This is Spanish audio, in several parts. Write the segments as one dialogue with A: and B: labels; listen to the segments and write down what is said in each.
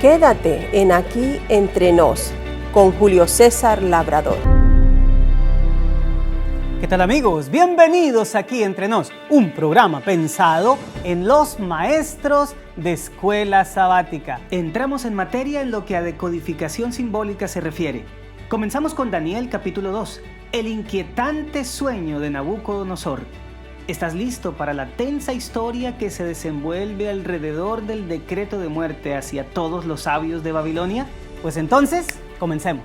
A: Quédate en Aquí Entre Nos con Julio César Labrador.
B: ¿Qué tal, amigos? Bienvenidos Aquí Entre Nos, un programa pensado en los maestros de escuela sabática. Entramos en materia en lo que a decodificación simbólica se refiere. Comenzamos con Daniel capítulo 2, el inquietante sueño de Nabucodonosor. ¿Estás listo para la tensa historia que se desenvuelve alrededor del decreto de muerte hacia todos los sabios de Babilonia? Pues entonces, comencemos.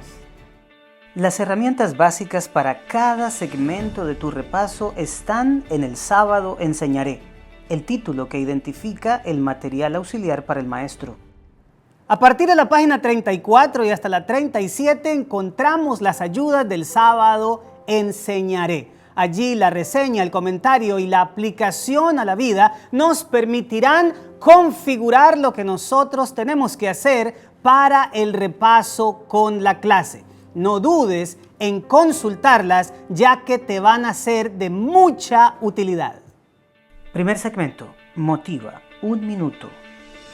B: Las herramientas básicas para cada segmento de tu repaso están en El Sábado Enseñaré, el título que identifica el material auxiliar para el maestro. A partir de la página 34 y hasta la 37 encontramos las ayudas del Sábado Enseñaré. Allí la reseña, el comentario y la aplicación a la vida nos permitirán configurar lo que nosotros tenemos que hacer para el repaso con la clase. No dudes en consultarlas, ya que te van a ser de mucha utilidad. Primer segmento, motiva, 1 minuto.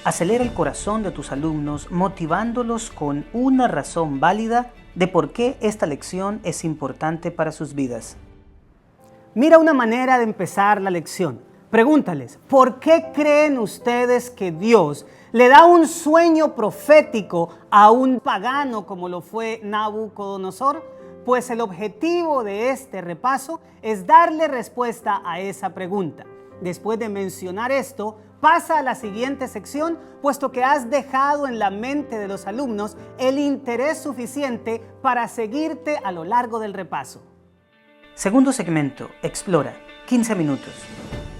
B: Acelera el corazón de tus alumnos motivándolos con una razón válida de por qué esta lección es importante para sus vidas. Mira una manera de empezar la lección. Pregúntales, ¿por qué creen ustedes que Dios le da un sueño profético a un pagano como lo fue Nabucodonosor? Pues el objetivo de este repaso es darle respuesta a esa pregunta. Después de mencionar esto, pasa a la siguiente sección, puesto que has dejado en la mente de los alumnos el interés suficiente para seguirte a lo largo del repaso. Segundo segmento, explora, 15 minutos.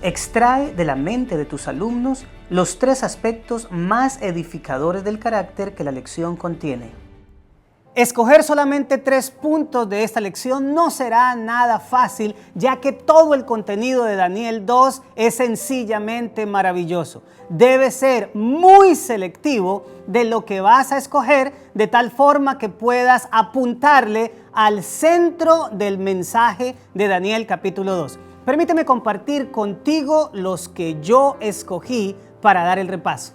B: Extrae de la mente de tus alumnos los 3 aspectos más edificadores del carácter que la lección contiene. Escoger solamente 3 puntos de esta lección no será nada fácil, ya que todo el contenido de Daniel 2 es sencillamente maravilloso. Debes ser muy selectivo de lo que vas a escoger, de tal forma que puedas apuntarle al centro del mensaje de Daniel capítulo 2. Permíteme compartir contigo los que yo escogí para dar el repaso.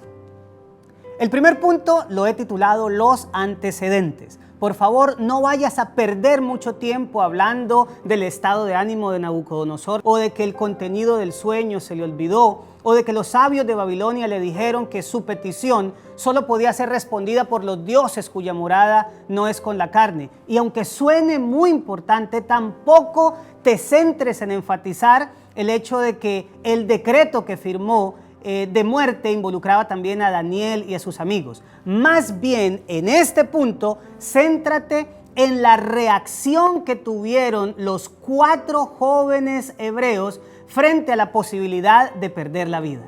B: El primer punto lo he titulado Los antecedentes. Por favor, no vayas a perder mucho tiempo hablando del estado de ánimo de Nabucodonosor, o de que el contenido del sueño se le olvidó, o de que los sabios de Babilonia le dijeron que su petición solo podía ser respondida por los dioses cuya morada no es con la carne. Y aunque suene muy importante, tampoco te centres en enfatizar el hecho de que el decreto que firmó de muerte involucraba también a Daniel y a sus amigos. Más bien, en este punto, céntrate en la reacción que tuvieron los 4 jóvenes hebreos frente a la posibilidad de perder la vida.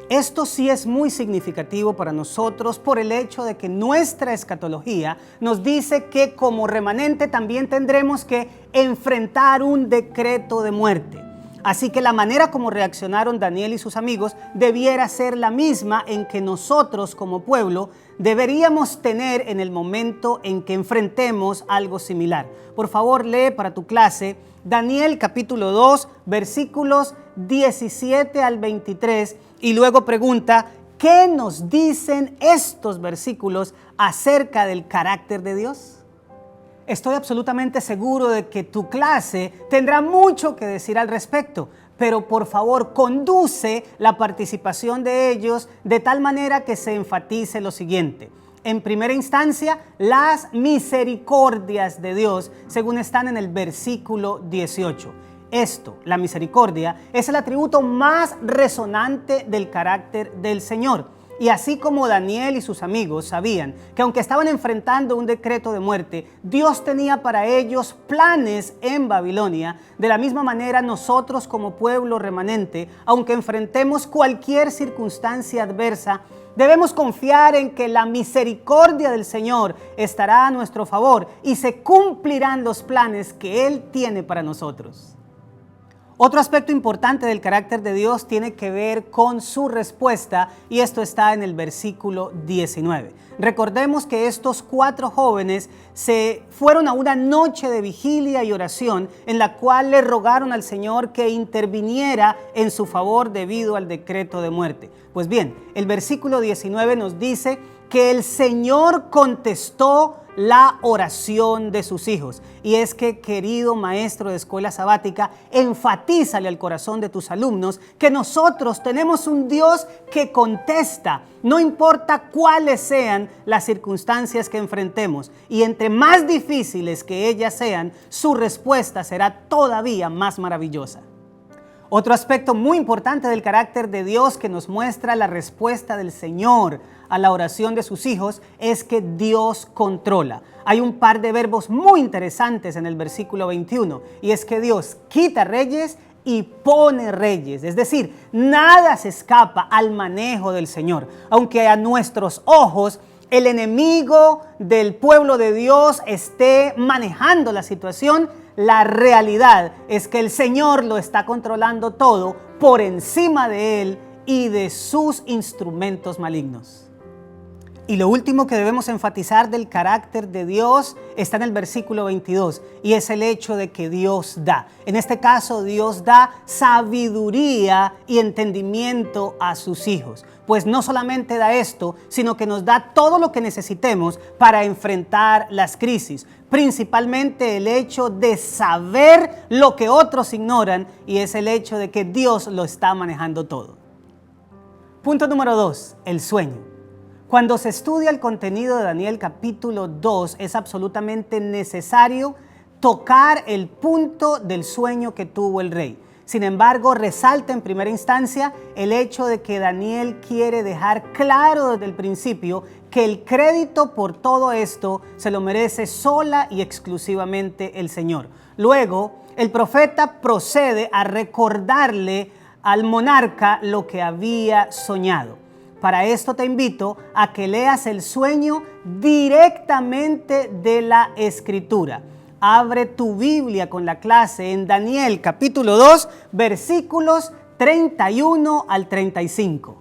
B: Esto sí es muy significativo para nosotros por el hecho de que nuestra escatología nos dice que como remanente también tendremos que enfrentar un decreto de muerte. Así que la manera como reaccionaron Daniel y sus amigos debiera ser la misma en que nosotros como pueblo deberíamos tener en el momento en que enfrentemos algo similar. Por favor, lee para tu clase Daniel capítulo 2, versículos 17 al 23 y luego pregunta, ¿qué nos dicen estos versículos acerca del carácter de Dios? Estoy absolutamente seguro de que tu clase tendrá mucho que decir al respecto, pero por favor conduce la participación de ellos de tal manera que se enfatice lo siguiente. En primera instancia, las misericordias de Dios, según están en el versículo 18. Esto, la misericordia, es el atributo más resonante del carácter del Señor. Y así como Daniel y sus amigos sabían que aunque estaban enfrentando un decreto de muerte, Dios tenía para ellos planes en Babilonia, de la misma manera nosotros como pueblo remanente, aunque enfrentemos cualquier circunstancia adversa, debemos confiar en que la misericordia del Señor estará a nuestro favor y se cumplirán los planes que Él tiene para nosotros. Otro aspecto importante del carácter de Dios tiene que ver con su respuesta, y esto está en el versículo 19. Recordemos que estos 4 jóvenes se fueron a una noche de vigilia y oración en la cual le rogaron al Señor que interviniera en su favor debido al decreto de muerte. Pues bien, el versículo 19 nos dice que el Señor contestó la oración de sus hijos. Y es que, querido maestro de escuela sabática, enfatízale al corazón de tus alumnos que nosotros tenemos un Dios que contesta, no importa cuáles sean las circunstancias que enfrentemos. Y entre más difíciles que ellas sean, su respuesta será todavía más maravillosa. Otro aspecto muy importante del carácter de Dios que nos muestra la respuesta del Señor a la oración de sus hijos es que Dios controla. Hay un par de verbos muy interesantes en el versículo 21 y es que Dios quita reyes y pone reyes, es decir, nada se escapa al manejo del Señor. Aunque a nuestros ojos el enemigo del pueblo de Dios esté manejando la situación, la realidad es que el Señor lo está controlando todo por encima de él y de sus instrumentos malignos. Y lo último que debemos enfatizar del carácter de Dios está en el versículo 22 y es el hecho de que Dios da. En este caso, Dios da sabiduría y entendimiento a sus hijos. Pues no solamente da esto, sino que nos da todo lo que necesitemos para enfrentar las crisis. Principalmente el hecho de saber lo que otros ignoran y es el hecho de que Dios lo está manejando todo. Punto número 2, el sueño. Cuando se estudia el contenido de Daniel capítulo 2, es absolutamente necesario tocar el punto del sueño que tuvo el rey. Sin embargo, resalta en primera instancia el hecho de que Daniel quiere dejar claro desde el principio que el crédito por todo esto se lo merece sola y exclusivamente el Señor. Luego, el profeta procede a recordarle al monarca lo que había soñado. Para esto te invito a que leas el sueño directamente de la Escritura. Abre tu Biblia con la clase en Daniel capítulo 2, versículos 31 al 35.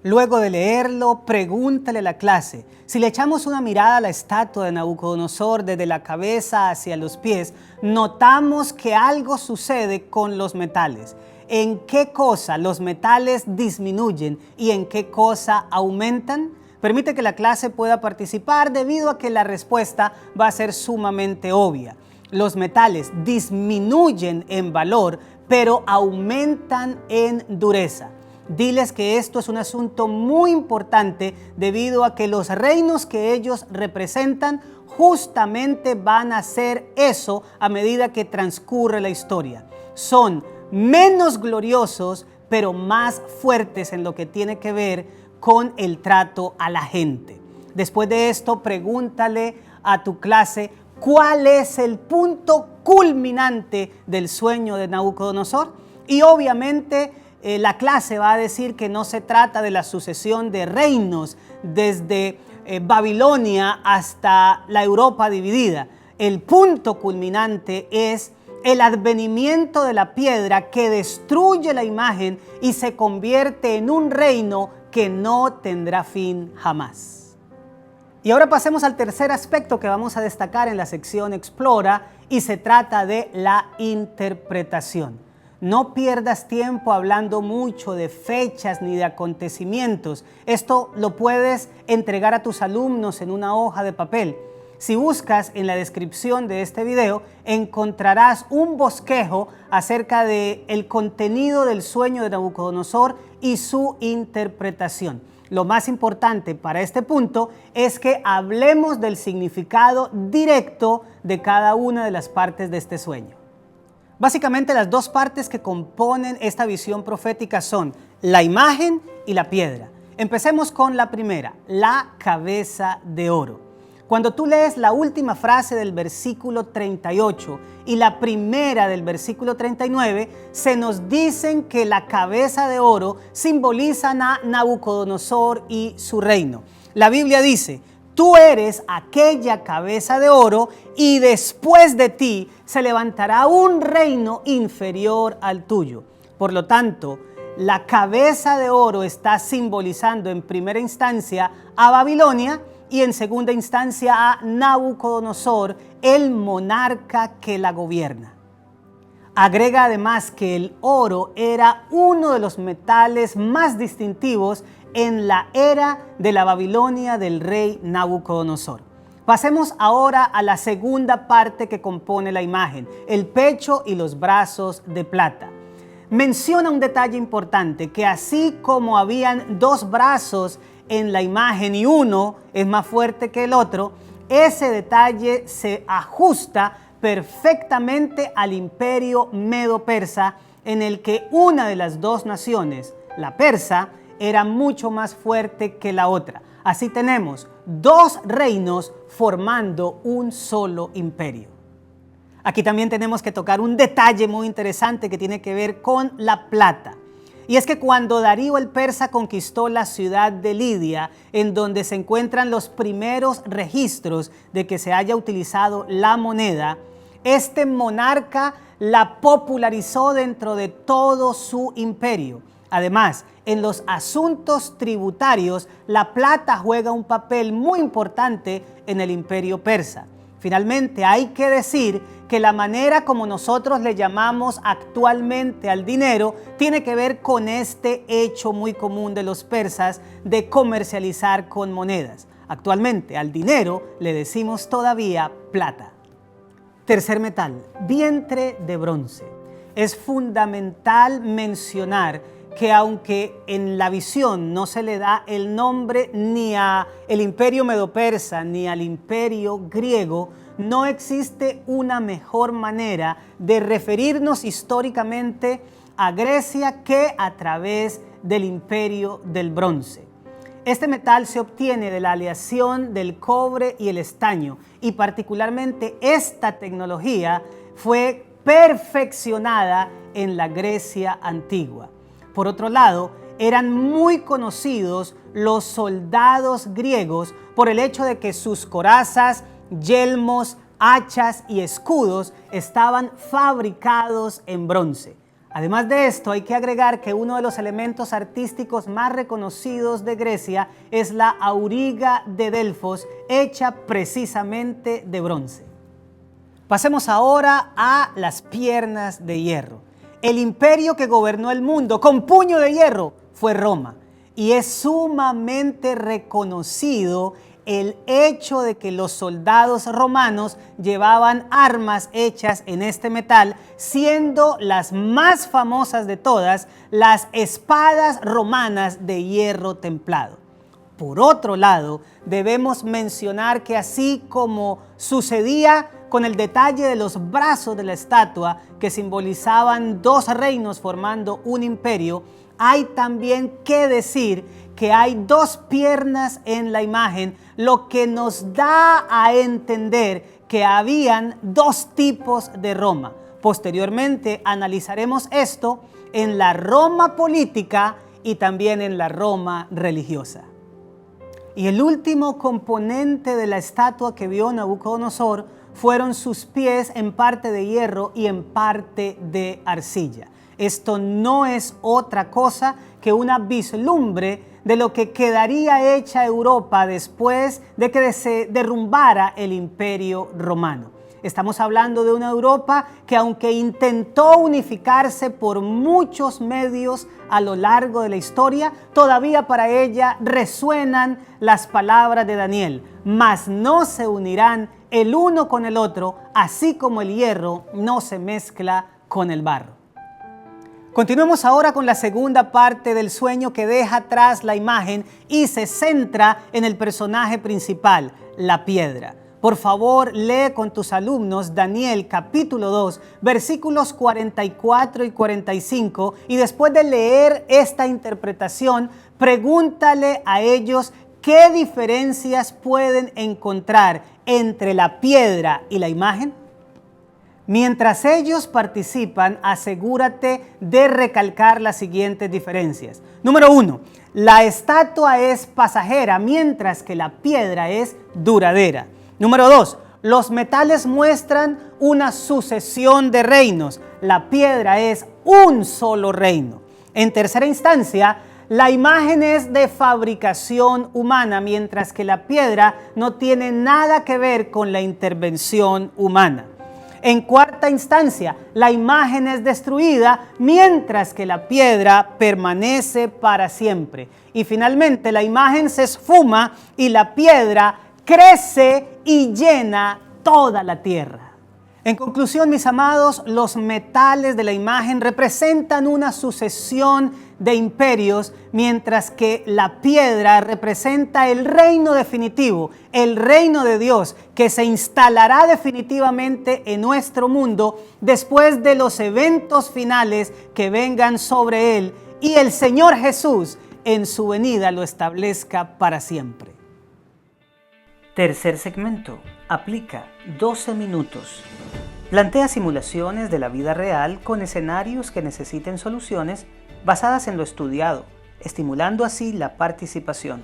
B: Luego de leerlo, pregúntale a la clase. Si le echamos una mirada a la estatua de Nabucodonosor desde la cabeza hacia los pies, notamos que algo sucede con los metales. ¿En qué cosa los metales disminuyen y en qué cosa aumentan? Permite que la clase pueda participar debido a que la respuesta va a ser sumamente obvia. Los metales disminuyen en valor, pero aumentan en dureza. Diles que esto es un asunto muy importante debido a que los reinos que ellos representan justamente van a hacer eso a medida que transcurre la historia. Son menos gloriosos, pero más fuertes en lo que tiene que ver con el trato a la gente. Después de esto, pregúntale a tu clase cuál es el punto culminante del sueño de Nabucodonosor. Y obviamente la clase va a decir que no se trata de la sucesión de reinos desde Babilonia hasta la Europa dividida. El punto culminante es el advenimiento de la piedra que destruye la imagen y se convierte en un reino que no tendrá fin jamás. Y ahora pasemos al tercer aspecto que vamos a destacar en la sección Explora y se trata de la interpretación. No pierdas tiempo hablando mucho de fechas ni de acontecimientos. Esto lo puedes entregar a tus alumnos en una hoja de papel. Si buscas en la descripción de este video, encontrarás un bosquejo acerca del contenido del sueño de Nabucodonosor y su interpretación. Lo más importante para este punto es que hablemos del significado directo de cada una de las partes de este sueño. Básicamente las dos partes que componen esta visión profética son la imagen y la piedra. Empecemos con la primera, la cabeza de oro. Cuando tú lees la última frase del versículo 38 y la primera del versículo 39, se nos dicen que la cabeza de oro simbolizan a Nabucodonosor y su reino. La Biblia dice: tú eres aquella cabeza de oro y después de ti se levantará un reino inferior al tuyo. Por lo tanto, la cabeza de oro está simbolizando en primera instancia a Babilonia y en segunda instancia a Nabucodonosor, el monarca que la gobierna. Agrega además que el oro era uno de los metales más distintivos en la era de la Babilonia del rey Nabucodonosor. Pasemos ahora a la segunda parte que compone la imagen, el pecho y los brazos de plata. Menciona un detalle importante, que así como habían dos brazos en la imagen y uno es más fuerte que el otro, ese detalle se ajusta perfectamente al imperio medo-persa, en el que una de las dos naciones, la persa, era mucho más fuerte que la otra. Así tenemos dos reinos formando un solo imperio. Aquí también tenemos que tocar un detalle muy interesante que tiene que ver con la plata. Y es que cuando Darío el persa conquistó la ciudad de Lidia, en donde se encuentran los primeros registros de que se haya utilizado la moneda, este monarca la popularizó dentro de todo su imperio. Además, en los asuntos tributarios, la plata juega un papel muy importante en el imperio persa. Finalmente, hay que decir que la manera como nosotros le llamamos actualmente al dinero tiene que ver con este hecho muy común de los persas de comercializar con monedas. Actualmente al dinero le decimos todavía plata. Tercer metal, vientre de bronce. Es fundamental mencionar que aunque en la visión no se le da el nombre ni al imperio medo-persa ni al imperio griego, no existe una mejor manera de referirnos históricamente a Grecia que a través del imperio del bronce. Este metal se obtiene de la aleación del cobre y el estaño, y particularmente esta tecnología fue perfeccionada en la Grecia antigua. Por otro lado, eran muy conocidos los soldados griegos por el hecho de que sus corazas, yelmos, hachas y escudos estaban fabricados en bronce. Además de esto, hay que agregar que uno de los elementos artísticos más reconocidos de Grecia es la auriga de Delfos, hecha precisamente de bronce. Pasemos ahora a las piernas de hierro. El imperio que gobernó el mundo con puño de hierro fue Roma, y es sumamente reconocido el hecho de que los soldados romanos llevaban armas hechas en este metal, siendo las más famosas de todas las espadas romanas de hierro templado. Por otro lado, debemos mencionar que así como sucedía con el detalle de los brazos de la estatua que simbolizaban dos reinos formando un imperio, hay también que decir que hay dos piernas en la imagen, lo que nos da a entender que habían dos tipos de Roma. Posteriormente analizaremos esto en la Roma política y también en la Roma religiosa. Y el último componente de la estatua que vio Nabucodonosor fueron sus pies, en parte de hierro y en parte de arcilla. Esto no es otra cosa que una vislumbre de lo que quedaría hecha Europa después de que se derrumbara el imperio romano. Estamos hablando de una Europa que, aunque intentó unificarse por muchos medios a lo largo de la historia, todavía para ella resuenan las palabras de Daniel: mas no se unirán el uno con el otro, así como el hierro no se mezcla con el barro. Continuemos ahora con la segunda parte del sueño, que deja atrás la imagen y se centra en el personaje principal, la piedra. Por favor, lee con tus alumnos Daniel capítulo 2, versículos 44 y 45, y después de leer esta interpretación, pregúntale a ellos qué diferencias pueden encontrar entre la piedra y la imagen. Mientras ellos participan, asegúrate de recalcar las siguientes diferencias. Número 1, la estatua es pasajera, mientras que la piedra es duradera. Número 2, los metales muestran una sucesión de reinos. La piedra es un solo reino. En tercera instancia, la imagen es de fabricación humana, mientras que la piedra no tiene nada que ver con la intervención humana. En cuarta instancia, la imagen es destruida mientras que la piedra permanece para siempre. Y finalmente la imagen se esfuma y la piedra crece y llena toda la tierra. En conclusión, mis amados, los metales de la imagen representan una sucesión de imperios, mientras que la piedra representa el reino definitivo, el reino de Dios, que se instalará definitivamente en nuestro mundo después de los eventos finales que vengan sobre él y el Señor Jesús en su venida lo establezca para siempre.
C: Tercer segmento. Aplica 12 minutos. Plantea simulaciones de la vida real con escenarios que necesiten soluciones basadas en lo estudiado, estimulando así la participación.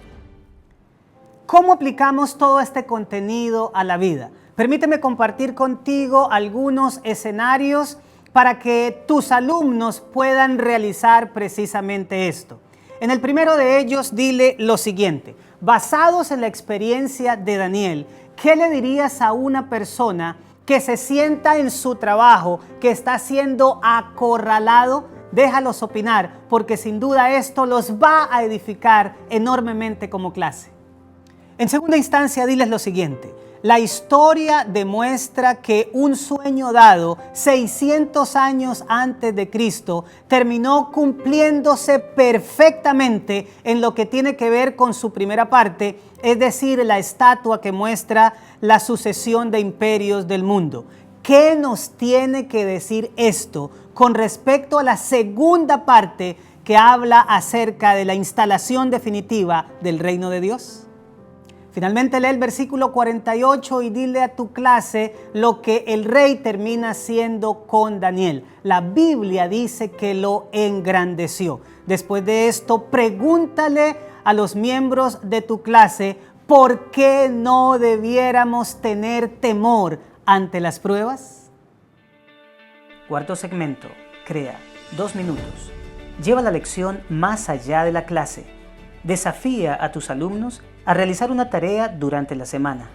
B: ¿Cómo aplicamos todo este contenido a la vida? Permíteme compartir contigo algunos escenarios para que tus alumnos puedan realizar precisamente esto. En el primero de ellos, dile lo siguiente: basados en la experiencia de Daniel, ¿qué le dirías a una persona que se sienta en su trabajo, que está siendo acorralado? Déjalos opinar, porque sin duda esto los va a edificar enormemente como clase. En segunda instancia, diles lo siguiente: la historia demuestra que un sueño dado 600 años antes de Cristo terminó cumpliéndose perfectamente en lo que tiene que ver con su primera parte, es decir, la estatua que muestra la sucesión de imperios del mundo. ¿Qué nos tiene que decir esto con respecto a la segunda parte que habla acerca de la instalación definitiva del reino de Dios? Finalmente, lee el versículo 48 y dile a tu clase lo que el rey termina haciendo con Daniel. La Biblia dice que lo engrandeció. Después de esto, pregúntale a los miembros de tu clase por qué no debiéramos tener temor ante las pruebas.
C: Cuarto segmento. Crea 2 minutos. Lleva la lección más allá de la clase. Desafía a tus alumnos a realizar una tarea durante la semana.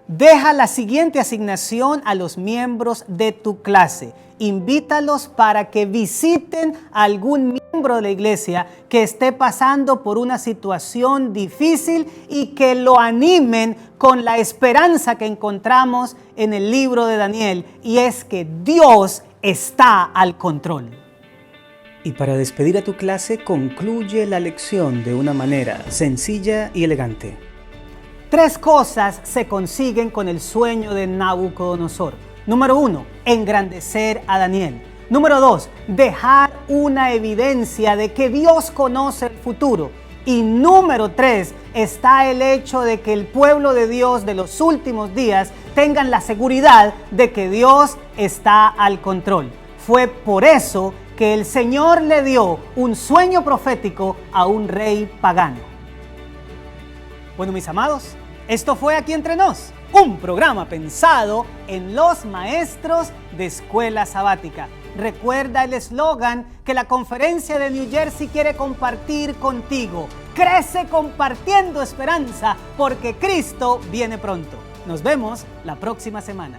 B: Deja la siguiente asignación a los miembros de tu clase. Invítalos para que visiten a algún miembro de la iglesia que esté pasando por una situación difícil y que lo animen con la esperanza que encontramos en el libro de Daniel, y es que Dios está al control.
C: Y para despedir a tu clase, concluye la lección de una manera sencilla y elegante.
B: 3 cosas se consiguen con el sueño de Nabucodonosor. Número 1, engrandecer a Daniel. Número 2, dejar una evidencia de que Dios conoce el futuro. Y número 3, está el hecho de que el pueblo de Dios de los últimos días tengan la seguridad de que Dios está al control. Fue por eso que el Señor le dio un sueño profético a un rey pagano. Bueno, mis amados, esto fue Aquí Entre Nos, un programa pensado en los maestros de escuela sabática. Recuerda el eslogan que la conferencia de New Jersey quiere compartir contigo: crece compartiendo esperanza, porque Cristo viene pronto. Nos vemos la próxima semana.